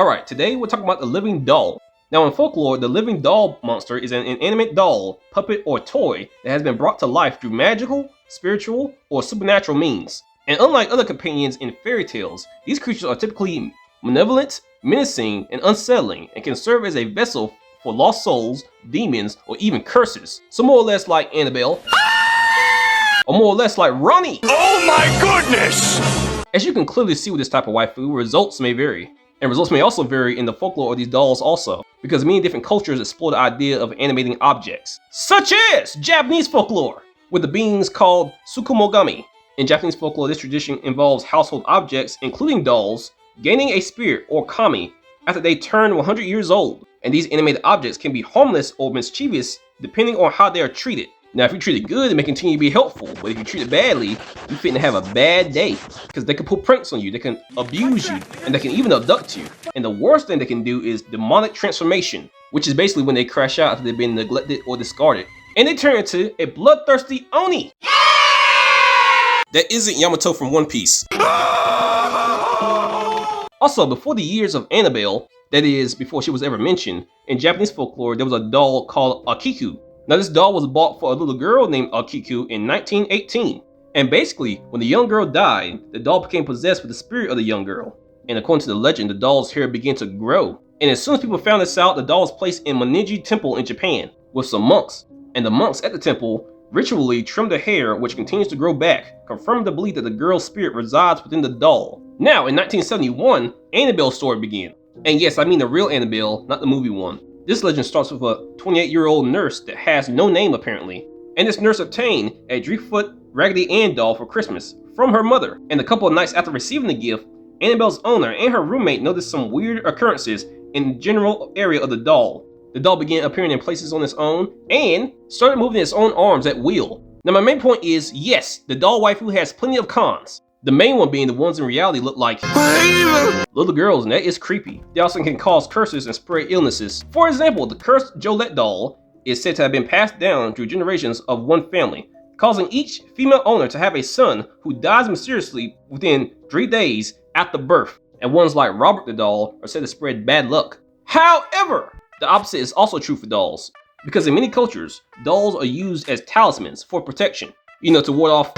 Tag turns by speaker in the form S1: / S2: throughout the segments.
S1: Alright, today we're talking about the living doll. Now in folklore, the living doll monster is an inanimate doll, puppet, or toy that has been brought to life through magical, spiritual, or supernatural means. And unlike other companions in fairy tales, these creatures are typically malevolent, menacing, and unsettling, and can serve as a vessel for lost souls, demons, or even curses. So more or less like Annabelle, or more or less like Ronnie.
S2: Oh my goodness!
S1: As you can clearly see with this type of waifu, results may vary. And results may also vary in the folklore of these dolls also, because many different cultures explore the idea of animating objects, such as Japanese folklore, with the beings called tsukumogami. In Japanese folklore, this tradition involves household objects, including dolls, gaining a spirit or kami after they turn 100 years old. And these animated objects can be harmless or mischievous depending on how they are treated. Now, if you treat it good, they may continue to be helpful, but if you treat it badly, you finna have a bad day, because they can pull pranks on you, they can abuse you, and they can even abduct you. And the worst thing they can do is demonic transformation, which is basically when they crash out after they've been neglected or discarded, and they turn into a bloodthirsty Oni. That isn't Yamato from One Piece. Also, before the years of Annabelle, that is, before she was ever mentioned, in Japanese folklore, there was a doll called Okiku. Now, this doll was bought for a little girl named Okiku in 1918. And basically, when the young girl died, the doll became possessed with the spirit of the young girl. And according to the legend, the doll's hair began to grow. And as soon as people found this out, the doll was placed in Moniji Temple in Japan with some monks. And the monks at the temple ritually trimmed the hair, which continues to grow back, confirming the belief that the girl's spirit resides within the doll. Now, in 1971, Annabelle's story began. And yes, I mean the real Annabelle, not the movie one. This legend starts with a 28-year-old nurse that has no name apparently, and this nurse obtained a Driftfoot Raggedy Ann doll for Christmas from her mother. And a couple of nights after receiving the gift, Annabelle's owner and her roommate noticed some weird occurrences in the general area of the doll. The doll began appearing in places on its own and started moving its own arms at will. Now my main point is, yes, the doll waifu has plenty of cons. The main one being the ones in reality look like little girls, and that is creepy. They also can cause curses and spread illnesses. For example, the cursed Jolette doll is said to have been passed down through generations of one family, causing each female owner to have a son who dies mysteriously within 3 days after birth. And ones like Robert the doll are said to spread bad luck. However, the opposite is also true for dolls, because in many cultures, dolls are used as talismans for protection. You know, to ward off.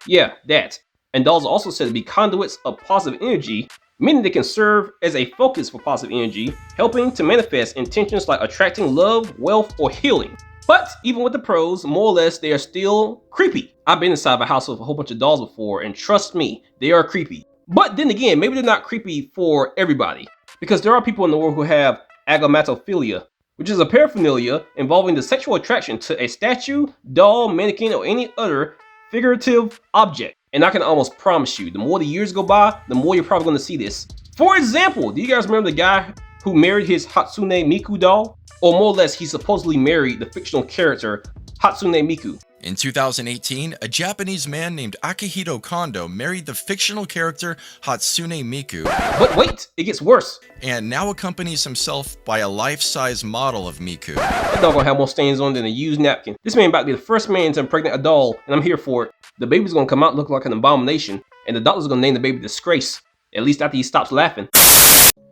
S1: Yeah, that. And dolls are also said to be conduits of positive energy, meaning they can serve as a focus for positive energy, helping to manifest intentions like attracting love, wealth, or healing. But even with the pros, more or less, they are still creepy. I've been inside of a house with a whole bunch of dolls before, and trust me, they are creepy. But then again, maybe they're not creepy for everybody, because there are people in the world who have agomatophilia, which is a paraphernalia involving the sexual attraction to a statue, doll, mannequin, or any other figurative object. And I can almost promise you, the more the years go by, the more you're probably going to see this. For example, do you guys remember the guy who married his Hatsune Miku doll? Or more or less, he supposedly married the fictional character Hatsune Miku.
S2: In 2018, a Japanese man named Akihito Kondo married the fictional character Hatsune Miku.
S1: But wait, it gets worse.
S2: And now accompanies himself by a life-size model of Miku.
S1: That dog gonna have more stains on than a used napkin. This man about to be the first man to impregnate a doll, and I'm here for it. The baby's gonna come out looking like an abomination, and the doctor's gonna name the baby Disgrace, at least after he stops laughing.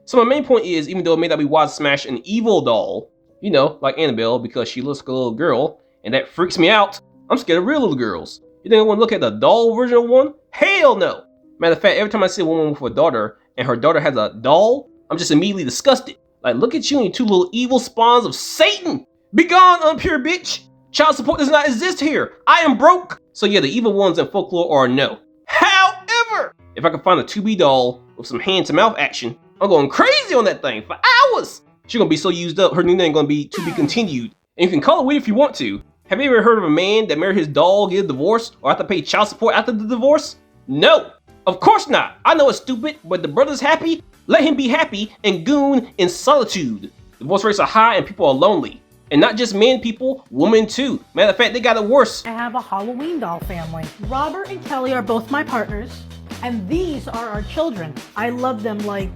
S1: So my main point is, even though it may not be wise to smash an evil doll, you know, like Annabelle, because she looks like a little girl, and that freaks me out, I'm scared of real little girls. You think I want to look at the doll version of one? Hell no! Matter of fact, every time I see a woman with a daughter, and her daughter has a doll, I'm just immediately disgusted. Like, look at you and your two little evil spawns of Satan! Be gone, unpure bitch! Child support does not exist here! I am broke! So yeah, the evil ones in folklore are a no. However, if I can find a 2B doll with some hand-to-mouth action, I'm going crazy on that thing for hours! She's gonna be so used up, her new name gonna be to be continued. And you can call it weird if you want to. Have you ever heard of a man that married his doll, get a divorce, or have to pay child support after the divorce? No! Of course not! I know it's stupid, but the brother's happy? Let him be happy and goon in solitude. Divorce rates are high and people are lonely. And not just men people, women too. Matter of fact, they got it worse.
S3: I have a Halloween doll family. Robert and Kelly are both my partners, and these are our children. I love them like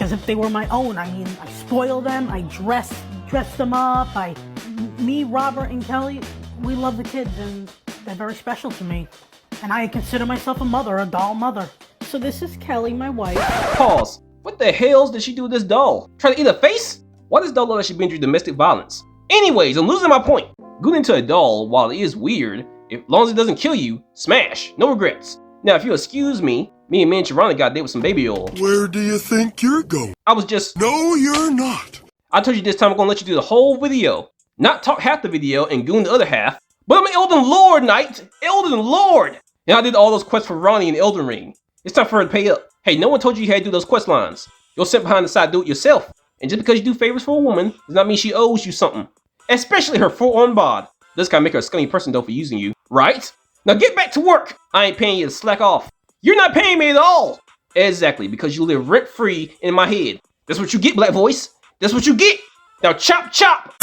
S3: as if they were my own. I mean, I spoil them, I dress them up, me, Robert, and Kelly, we love the kids, and they're very special to me. And I consider myself a mother, a doll mother. So this is Kelly, my wife.
S1: Pause. What the hell did she do with this doll? Try to eat her face? Why does doll look like she's been through domestic violence? Anyways, I'm losing my point. Going into a doll, while it is weird, as long as it doesn't kill you, smash, no regrets. Now, if you excuse me and me and Charana got a date with some baby oil.
S4: Where do you think you're going?
S1: I was just...
S4: No, you're not.
S1: I told you this time I'm gonna let you do the whole video. Not talk half the video and goon the other half. But I'm an Elden Lord Knight! Elden Lord! And I did all those quests for Ronnie in Elden Ring. It's time for her to pay up. Hey, no one told you you had to do those quest lines. You're sent behind the side to do it yourself. And just because you do favors for a woman does not mean she owes you something. Especially her four-armed bod. This guy make her a scummy person though for using you, right? Now get back to work! I ain't paying you to slack off. You're not paying me at all! Exactly, because you live rent-free in my head. That's what you get, Black Voice. That's what you get! Now chop chop!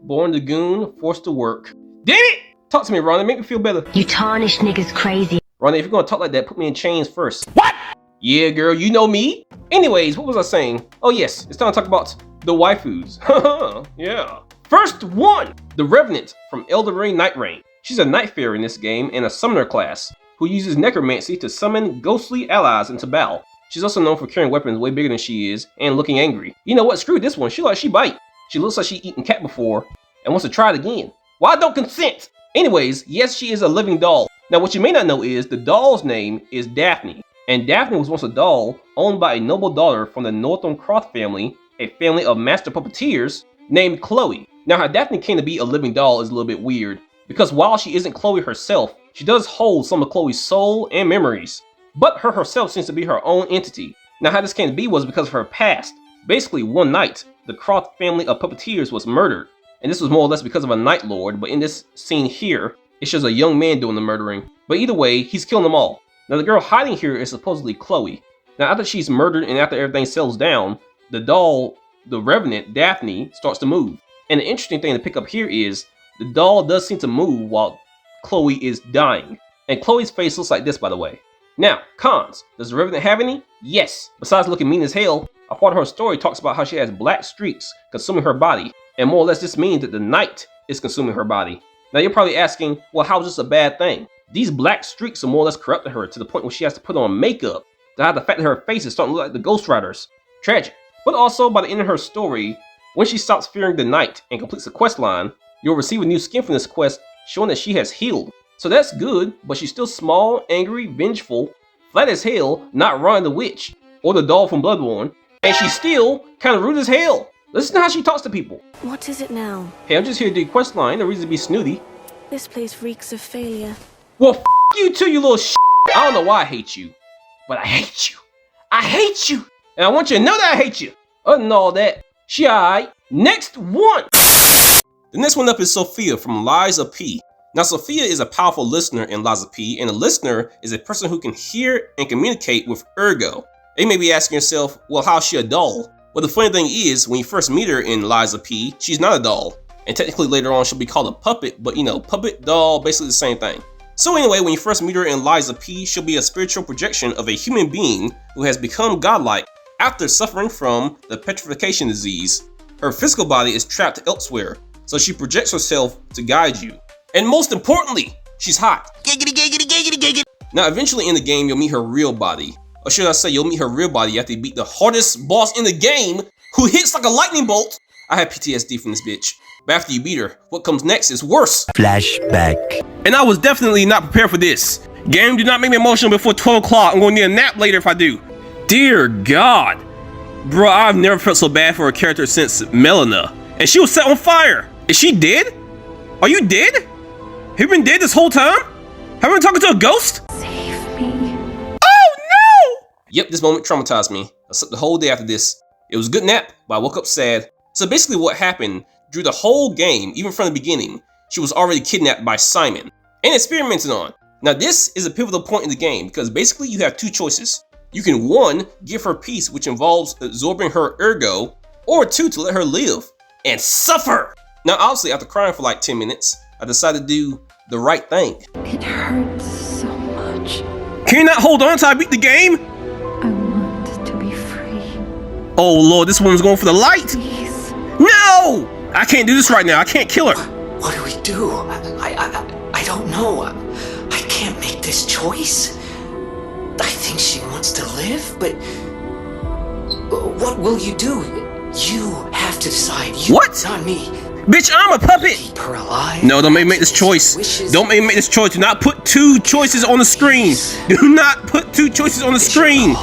S1: Born to goon, forced to work. Damn it! Talk to me, Ronnie, make me feel better.
S5: You tarnished niggas crazy.
S1: Ronnie, if you're gonna talk like that, put me in chains first. What? Yeah, girl, you know me. Anyways, what was I saying? Oh yes, it's time to talk about the waifus. Haha, yeah. First one, the Revenant from Elden Ring Night Rain. She's a Nightfarer in this game and a summoner class, who uses necromancy to summon ghostly allies into battle. She's also known for carrying weapons way bigger than she is and looking angry. You know what, screw this one, she bite. She looks like she eaten cat before and wants to try it again. Well, I don't consent! Anyways, yes, she is a living doll. Now what you may not know is the doll's name is Daphne. And Daphne was once a doll owned by a noble daughter from the Northumcroft family, a family of master puppeteers named Chloe. Now how Daphne came to be a living doll is a little bit weird, because while she isn't Chloe herself, she does hold some of Chloe's soul and memories. But her herself seems to be her own entity. Now how this came to be was because of her past. Basically, one night, the Croft family of puppeteers was murdered. And this was more or less because of a Night Lord, but in this scene here, it shows a young man doing the murdering. But either way, he's killing them all. Now the girl hiding here is supposedly Chloe. Now after she's murdered and after everything settles down, the doll, the Revenant, Daphne, starts to move. And the interesting thing to pick up here is, the doll does seem to move while Chloe is dying. And Chloe's face looks like this, by the way. Now, cons. Does the Revenant have any? Yes. Besides looking mean as hell, a part of her story talks about how she has black streaks consuming her body. And more or less this means that the night is consuming her body. Now you're probably asking, well, how is this a bad thing? These black streaks are more or less corrupting her to the point where she has to put on makeup to hide the fact that her face is starting to look like the Ghost Riders. Tragic. But also, by the end of her story, when she stops fearing the night and completes the quest line, you'll receive a new skin from this quest showing that she has healed. So that's good, but she's still small, angry, vengeful, flat as hell, not Ron the Witch, or the doll from Bloodborne, and she's still kind of rude as hell. Listen to how she talks to people.
S6: What is it now?
S1: Hey, I'm just here to do quest line, no reason to be snooty.
S6: This place reeks of failure.
S1: Well, f you too, you little shit. I don't know why I hate you, but I hate you. I hate you, and I want you to know that I hate you. Other than all that, she alright. Next one. The next one up is Sophia from Lies of P. Now, Sophia is a powerful listener in Lies of P, and a listener is a person who can hear and communicate with Ergo. And you may be asking yourself, well, how's she a doll? Well, the funny thing is, when you first meet her in Lies of P, she's not a doll. And technically later on, she'll be called a puppet, but you know, puppet, doll, basically the same thing. So anyway, when you first meet her in Lies of P, she'll be a spiritual projection of a human being who has become godlike after suffering from the petrification disease. Her physical body is trapped elsewhere, so she projects herself to guide you. And most importantly, she's hot. Giggity, giggity, giggity, giggity. Now eventually in the game, you'll meet her real body. Or should I say, you'll meet her real body after you beat the hardest boss in the game, who hits like a lightning bolt. I have PTSD from this bitch. But after you beat her, what comes next is worse.
S7: Flashback.
S1: And I was definitely not prepared for this. Game, do not make me emotional before 12 o'clock. I'm gonna need a nap later if I do. Dear God. Bro, I've never felt so bad for a character since Melina. And she was set on fire. Is she dead? Are you dead? Have you been dead this whole time? Have you been talking to a ghost?
S6: Save me.
S1: Oh no! Yep, this moment traumatized me. I slept the whole day after this. It was a good nap, but I woke up sad. So basically what happened, through the whole game, even from the beginning, she was already kidnapped by Simon and experimented on. Now this is a pivotal point in the game because basically you have two choices. You can 1, give her peace, which involves absorbing her ergo, or 2, to let her live and suffer. Now obviously after crying for like 10 minutes, I decided to do the right thing.
S6: It hurts so much.
S1: Can you not hold on till I beat the game?
S6: I want to be free.
S1: Oh Lord, this woman's going for the light.
S6: Please.
S1: No! I can't do this right now. I can't kill her.
S8: What do we do? I don't know. I can't make this choice. I think she wants to live, but What will you do? You have to decide. You,
S1: What?
S8: Not me.
S1: Bitch, I'm a puppet!
S8: Keep her alive.
S1: No, don't make me make this choice. Don't make me make this choice. Do not put two choices on the screen. Do not put two choices on the screen.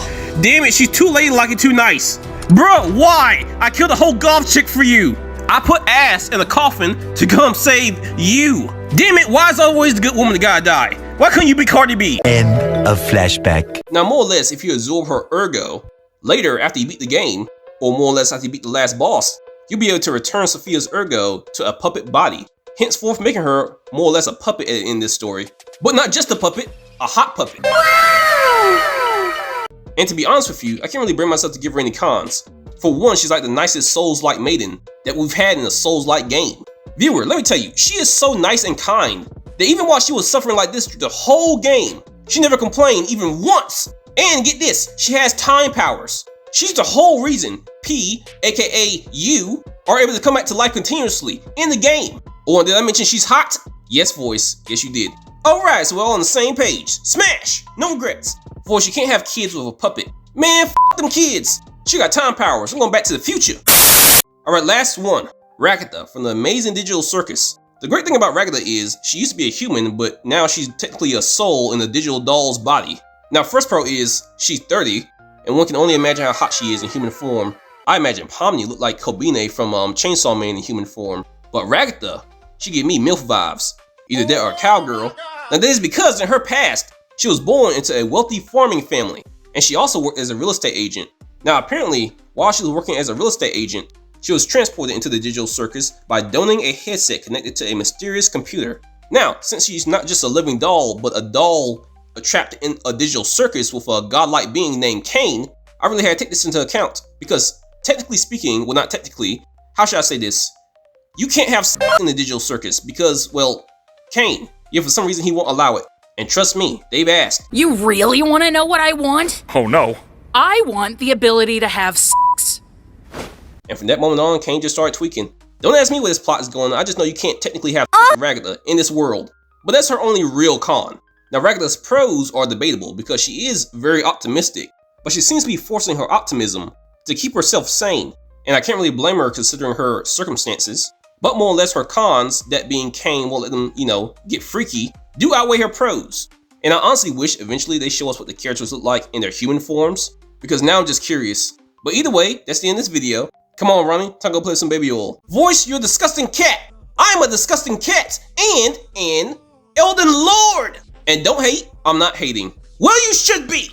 S1: Damn it, she's too ladylike and too nice. Bro, why? I killed a whole golf chick for you. I put ass in a coffin to come save you. Damn it, why is always the good woman that gotta die? Why couldn't you be Cardi B?
S7: End of flashback.
S1: Now, more or less, if you absorb her ergo, later after you beat the game, or more or less after you beat the last boss, you'll be able to return Sophia's ergo to a puppet body, henceforth making her more or less a puppet in this story. But not just a puppet, a hot puppet. And to be honest with you, I can't really bring myself to give her any cons. For one, she's like the nicest Souls-like maiden that we've had in a Souls-like game. Viewer, let me tell you, she is so nice and kind that even while she was suffering like this through the whole game, she never complained even once. And get this, she has time powers. She's the whole reason P, aka you, are able to come back to life continuously in the game. Oh, and did I mention she's hot? Yes, voice. Yes, you did. Alright, so we're all on the same page. Smash! No regrets. Voice, you can't have kids with a puppet. Man, f them kids. She got time powers. I'm going back to the future. Alright, last one. Ragatha from the Amazing Digital Circus. The great thing about Ragatha is she used to be a human, but now she's technically a soul in a digital doll's body. Now, first pro is she's 30, and one can only imagine how hot she is in human form. I imagine Pomni looked like Kobine from Chainsaw Man in human form. But Ragatha, she gave me MILF vibes. Either that or a cowgirl. Now that is because in her past, she was born into a wealthy farming family, and she also worked as a real estate agent. Now apparently, while she was working as a real estate agent, she was transported into the digital circus by donning a headset connected to a mysterious computer. Now, since she's not just a living doll, but a doll trapped in a digital circus with a godlike being named Cain, I really had to take this into account, because technically speaking, well not technically, how should I say this? You can't have sex in the digital circus because, well, Cain, yeah, for some reason he won't allow it. And trust me, they've asked.
S9: You really want to know what I want?
S10: Oh no.
S9: I want the ability to have sex.
S1: And from that moment on, Cain just started tweaking. Don't ask me where this plot is going, I just know you can't technically have sex with Ragatha in this world. But that's her only real con. Now Ragatha's pros are debatable because she is very optimistic, but she seems to be forcing her optimism to keep herself sane. And I can't really blame her considering her circumstances. But more or less her cons, that being Cain won't let them, get freaky, do outweigh her pros. And I honestly wish eventually they show us what the characters look like in their human forms, because now I'm just curious. But either way, that's the end of this video. Come on, Ronnie, time to go play some baby oil. Voice, you're a disgusting cat. I'm a disgusting cat and an Elden Lord. And don't hate, I'm not hating. Well, you should be.